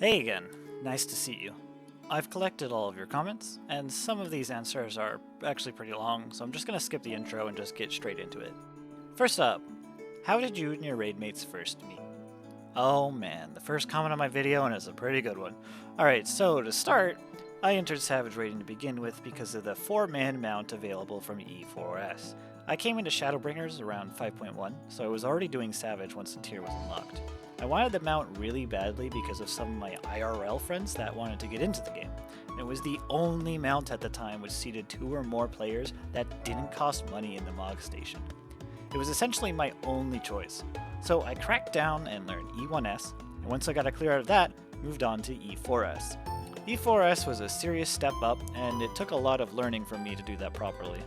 Hey again, nice to see you. I've collected all of your comments, and some of these answers are actually pretty long, so I'm just going to skip the intro and just get straight into it. First up, how did you and your raid mates first meet? Oh man, the first comment on my video, and it's a pretty good one. Alright, so to start, I entered Savage Raiding to begin with because of the 4-man mount available from E4S. I came into Shadowbringers around 5.1, so I was already doing Savage once the tier was unlocked. I wanted the mount really badly because of some of my IRL friends that wanted to get into the game. It was the only mount at the time which seated 2 or more players that didn't cost money in the MOG station. It was essentially my only choice. So I cracked down and learned E1S, and once I got a clear out of that, moved on to E4S. E4S was a serious step up, and it took a lot of learning for me to do that properly.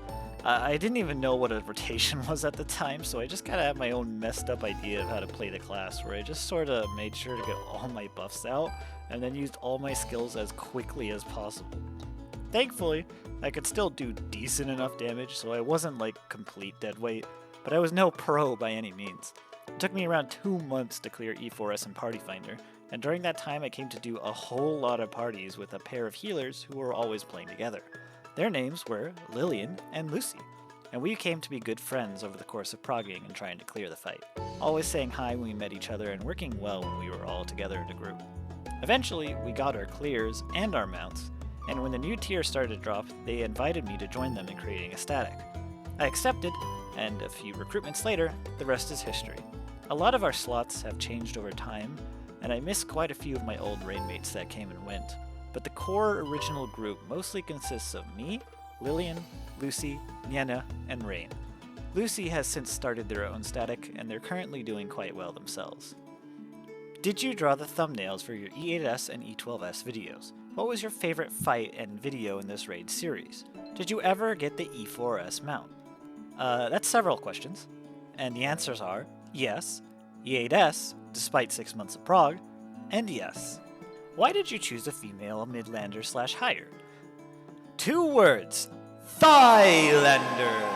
I didn't even know what a rotation was at the time, so I just kind of had my own messed up idea of how to play the class, where I just sort of made sure to get all my buffs out, and then used all my skills as quickly as possible. Thankfully, I could still do decent enough damage, so I wasn't like complete deadweight, but I was no pro by any means. It took me around 2 months to clear E4S and Party Finder, and during that time I came to do a whole lot of parties with a pair of healers who were always playing together. Their names were Lillian and Lucy, and we came to be good friends over the course of progging and trying to clear the fight, always saying hi when we met each other and working well when we were all together in a group. Eventually, we got our clears and our mounts, and when the new tier started to drop, they invited me to join them in creating a static. I accepted, and a few recruitments later, the rest is history. A lot of our slots have changed over time, and I miss quite a few of my old raidmates that came and went. But the core original group mostly consists of me, Lillian, Lucy, Nienna, and Rain. Lucy has since started their own static, and they're currently doing quite well themselves. Did you draw the thumbnails for your E8S and E12S videos? What was your favorite fight and video in this raid series? Did you ever get the E4S mount? That's several questions, and the answers are yes, E8S, despite 6 months of prog, and yes. Why did you choose a female Midlander/higher? 2 words. Thailander!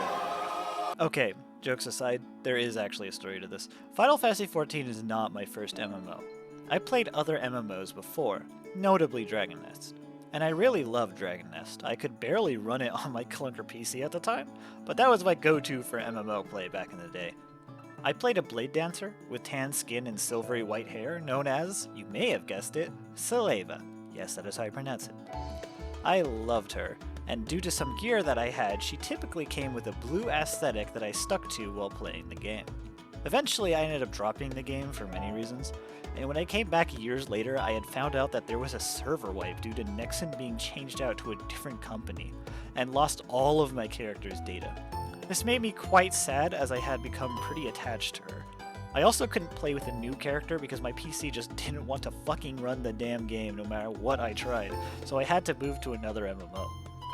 Okay, jokes aside, there is actually a story to this. Final Fantasy XIV is not my first MMO. I played other MMOs before, notably Dragon Nest. And I really loved Dragon Nest. I could barely run it on my clunker PC at the time, but that was my go-to for MMO play back in the day. I played a blade dancer with tan skin and silvery white hair known as, you may have guessed it, Saleva. Yes, that is how you pronounce it. I loved her, and due to some gear that I had, she typically came with a blue aesthetic that I stuck to while playing the game. Eventually, I ended up dropping the game for many reasons, and when I came back years later, I had found out that there was a server wipe due to Nexon being changed out to a different company, and lost all of my character's data. This made me quite sad as I had become pretty attached to her. I also couldn't play with a new character because my PC just didn't want to fucking run the damn game no matter what I tried, so I had to move to another MMO.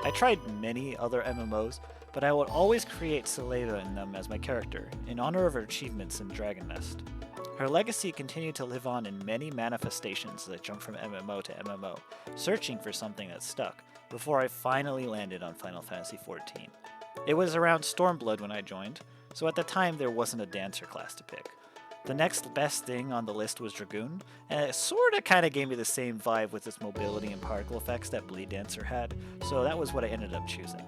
I tried many other MMOs, but I would always create Saleva in them as my character, in honor of her achievements in Dragon Nest. Her legacy continued to live on in many manifestations as I jumped from MMO to MMO, searching for something that stuck, before I finally landed on Final Fantasy XIV. It was around Stormblood when I joined, so at the time there wasn't a dancer class to pick. The next best thing on the list was Dragoon, and it sorta kinda gave me the same vibe with its mobility and particle effects that Blade Dancer had, so that was what I ended up choosing.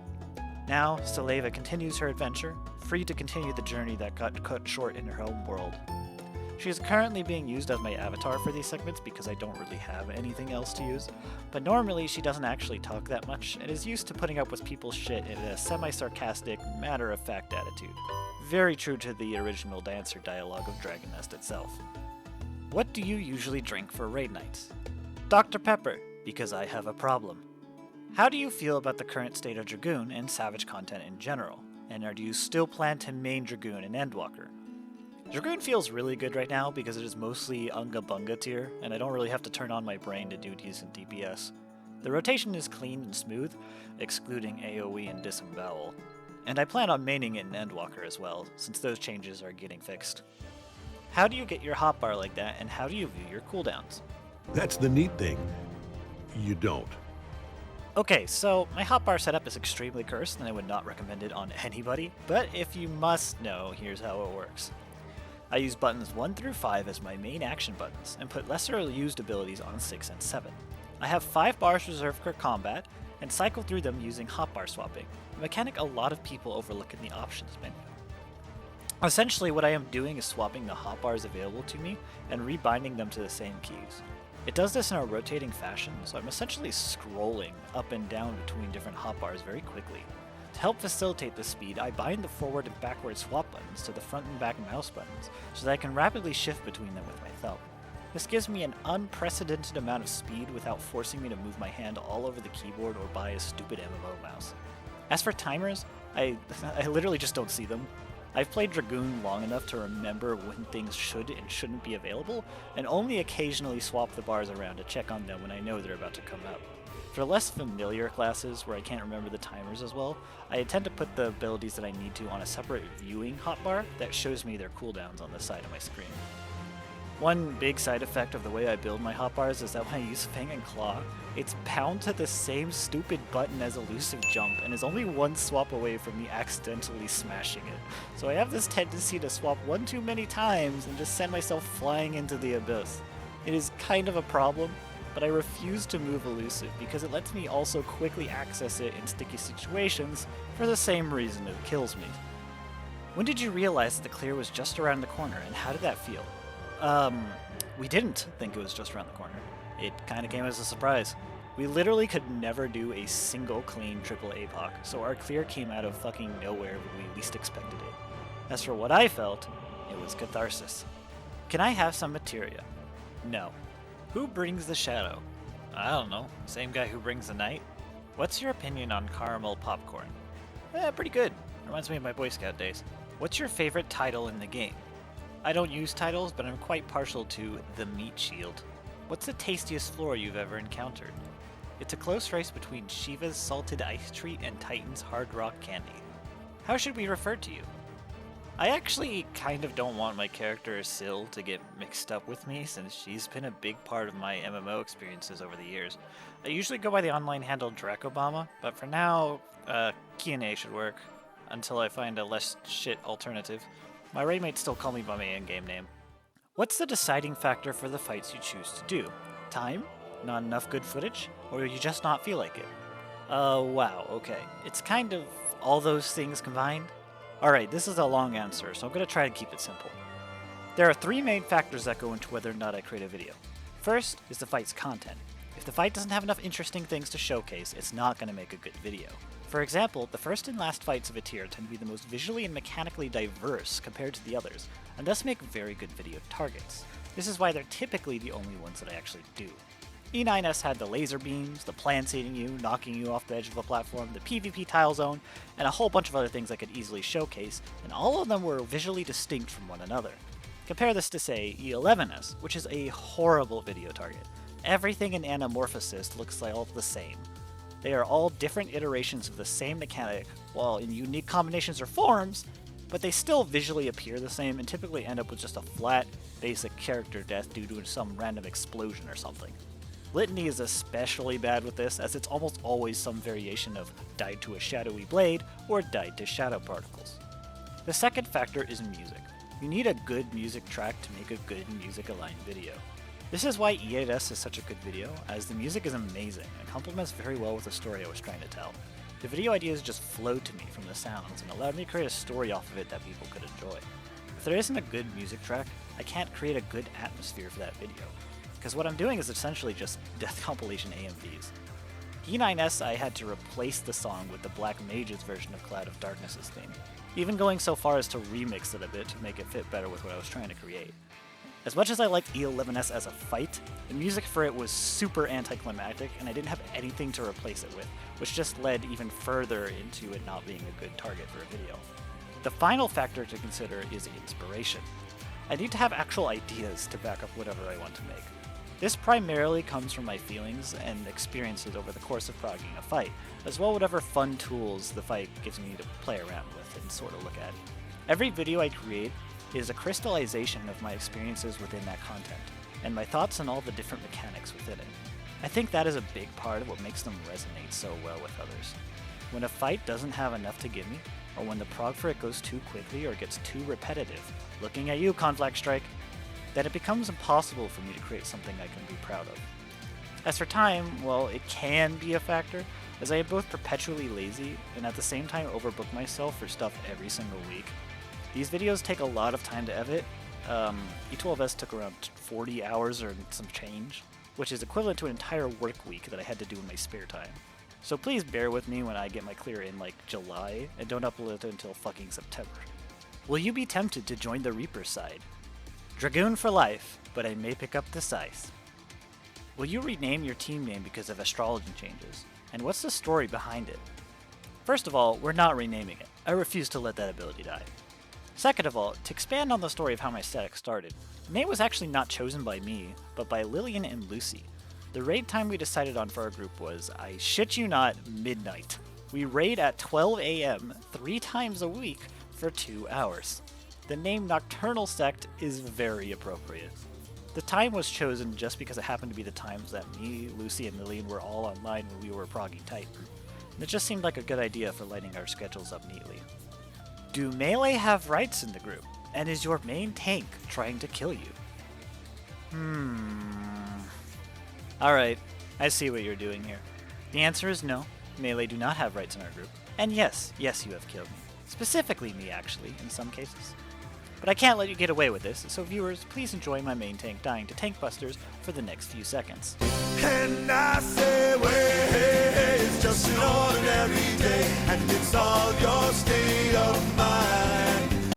Now, Saleva continues her adventure, free to continue the journey that got cut short in her home world. She is currently being used as my avatar for these segments because I don't really have anything else to use, but normally she doesn't actually talk that much and is used to putting up with people's shit in a semi-sarcastic, matter-of-fact attitude. Very true to the original dancer dialogue of Dragon Nest itself. What do you usually drink for raid nights? Dr. Pepper, because I have a problem. How do you feel about the current state of Dragoon and Savage content in general? And do you still plan to main Dragoon and Endwalker? Dragoon feels really good right now because it is mostly Unga Bunga tier, and I don't really have to turn on my brain to do decent DPS. The rotation is clean and smooth, excluding AoE and Disembowel, and I plan on maining it in Endwalker as well, since those changes are getting fixed. How do you get your hotbar like that, and how do you view your cooldowns? That's the neat thing. You don't. Okay, so my hotbar setup is extremely cursed, and I would not recommend it on anybody, but if you must know, here's how it works. I use buttons 1 through 5 as my main action buttons, and put lesser used abilities on 6 and 7. I have 5 bars reserved for combat, and cycle through them using hotbar swapping, a mechanic a lot of people overlook in the options menu. Essentially, what I am doing is swapping the hotbars available to me and rebinding them to the same keys. It does this in a rotating fashion, so I'm essentially scrolling up and down between different hotbars very quickly. To help facilitate this speed, I bind the forward and backward swap buttons to the front and back mouse buttons so that I can rapidly shift between them with my thumb. This gives me an unprecedented amount of speed without forcing me to move my hand all over the keyboard or buy a stupid MMO mouse. As for timers, I literally just don't see them. I've played Dragoon long enough to remember when things should and shouldn't be available, and only occasionally swap the bars around to check on them when I know they're about to come up. For less familiar classes where I can't remember the timers as well, I tend to put the abilities that I need to on a separate viewing hotbar that shows me their cooldowns on the side of my screen. One big side effect of the way I build my hotbars is that when I use Fang and Claw, it's bound to the same stupid button as Elusive Jump and is only one swap away from me accidentally smashing it. So I have this tendency to swap one too many times and just send myself flying into the abyss. It is kind of a problem, but I refuse to move Elusive because it lets me also quickly access it in sticky situations for the same reason it kills me. When did you realize that the clear was just around the corner, and how did that feel? We didn't think it was just around the corner. It kinda came as a surprise. We literally could never do a single clean triple APOC, so our clear came out of fucking nowhere when we least expected it. As for what I felt, it was catharsis. Can I have some materia? No. Who brings the shadow? I don't know. Same guy who brings the night? What's your opinion on caramel popcorn? Pretty good. Reminds me of my Boy Scout days. What's your favorite title in the game? I don't use titles, but I'm quite partial to the Meat Shield. What's the tastiest floor you've ever encountered? It's a close race between Shiva's Salted Ice Treat and Titan's Hard Rock Candy. How should we refer to you? I actually kind of don't want my character Syl to get mixed up with me, since she's been a big part of my MMO experiences over the years. I usually go by the online handle Dracobama, but for now, Kiane should work, until I find a less shit alternative. My raidmates still call me by my in-game name. What's the deciding factor for the fights you choose to do? Time? Not enough good footage? Or you just not feel like it? Wow, okay. It's kind of all those things combined. Alright, this is a long answer, so I'm going to try to keep it simple. There are 3 main factors that go into whether or not I create a video. First is the fight's content. If the fight doesn't have enough interesting things to showcase, it's not going to make a good video. For example, the first and last fights of a tier tend to be the most visually and mechanically diverse compared to the others, and thus make very good video targets. This is why they're typically the only ones that I actually do. E9S had the laser beams, the plants hitting you, knocking you off the edge of the platform, the PvP tile zone, and a whole bunch of other things I could easily showcase, and all of them were visually distinct from one another. Compare this to, say, E11S, which is a horrible video target. Everything in Anamorphosis looks like all the same. They are all different iterations of the same mechanic, while in unique combinations or forms, but they still visually appear the same and typically end up with just a flat, basic character death due to some random explosion or something. Litany is especially bad with this, as it's almost always some variation of died to a shadowy blade or died to shadow particles. The second factor is music. You need a good music track to make a good music-aligned video. This is why E8S is such a good video, as the music is amazing and complements very well with the story I was trying to tell. The video ideas just flowed to me from the sounds and allowed me to create a story off of it that people could enjoy. If there isn't a good music track, I can't create a good atmosphere for that video, because what I'm doing is essentially just death compilation AMVs. E9S I had to replace the song with the Black Mage's version of Cloud of Darkness's theme, even going so far as to remix it a bit to make it fit better with what I was trying to create. As much as I liked E11S as a fight, the music for it was super anticlimactic, and I didn't have anything to replace it with, which just led even further into it not being a good target for a video. The final factor to consider is inspiration. I need to have actual ideas to back up whatever I want to make. This primarily comes from my feelings and experiences over the course of progging a fight, as well as whatever fun tools the fight gives me to play around with and sort of look at. Every video I create is a crystallization of my experiences within that content, and my thoughts on all the different mechanics within it. I think that is a big part of what makes them resonate so well with others. When a fight doesn't have enough to give me, or when the prog for it goes too quickly or gets too repetitive, looking at you, Conflag Strike, that it becomes impossible for me to create something I can be proud of. As for time, well, it can be a factor, as I am both perpetually lazy and at the same time overbook myself for stuff every single week. These videos take a lot of time to edit. E12S took around 40 hours or some change, which is equivalent to an entire work week that I had to do in my spare time. So please bear with me when I get my clear in like July, and don't upload it until fucking September. Will you be tempted to join the Reaper side? Dragoon for life, but I may pick up the scythe. Will you rename your team name because of astrology changes? And what's the story behind it? First of all, we're not renaming it. I refuse to let that ability die. Second of all, to expand on the story of how my static started, the name was actually not chosen by me, but by Lillian and Lucy. The raid time we decided on for our group was, I shit you not, midnight. We raid at 12 AM 3 times a week for 2 hours. The name Nocturnal Sect is very appropriate. The time was chosen just because it happened to be the times that me, Lucy, and Lillian were all online when we were progging Titan. And it just seemed like a good idea for lighting our schedules up neatly. Do melee have rights in the group? And is your main tank trying to kill you? Alright, I see what you're doing here. The answer is no, melee do not have rights in our group. And yes, you have killed me. Specifically me, actually, in some cases. But I can't let you get away with this, so viewers, please enjoy my main tank dying to tank busters for the next few seconds. And I say, well, it's just an ordinary day, and it's all your state of mind.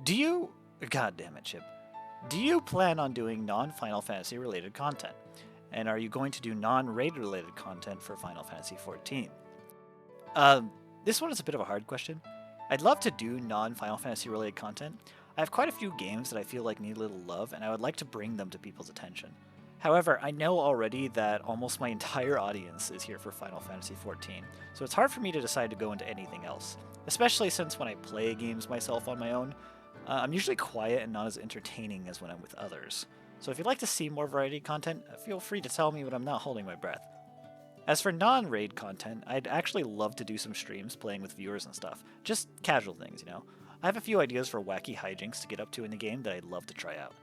Do you... God damn it, Chip. Do you plan on doing non-Final Fantasy related content? And are you going to do non-raid related content for Final Fantasy XIV? This one is a bit of a hard question. I'd love to do non-Final Fantasy related content. I have quite a few games that I feel like need a little love, and I would like to bring them to people's attention. However, I know already that almost my entire audience is here for Final Fantasy XIV, so it's hard for me to decide to go into anything else, especially since when I play games myself on my own, I'm usually quiet and not as entertaining as when I'm with others. So if you'd like to see more variety content, feel free to tell me, but I'm not holding my breath. As for non-raid content, I'd actually love to do some streams playing with viewers and stuff. Just casual things, you know? I have a few ideas for wacky hijinks to get up to in the game that I'd love to try out.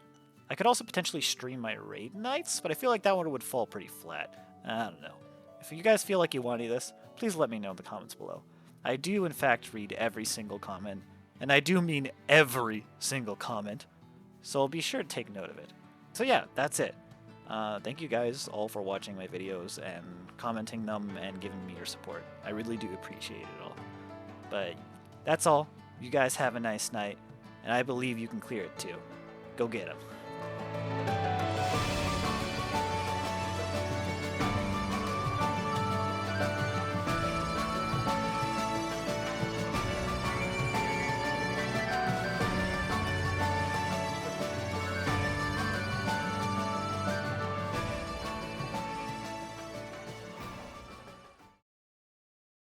I could also potentially stream my raid nights, but I feel like that one would fall pretty flat. I don't know. If you guys feel like you want any of this, please let me know in the comments below. I do in fact read every single comment, and I do mean every single comment, so I'll be sure to take note of it. So yeah, that's it. Thank you guys all for watching my videos and commenting them and giving me your support. I really do appreciate it all. But that's all. You guys have a nice night, and I believe you can clear it too. Go get 'em.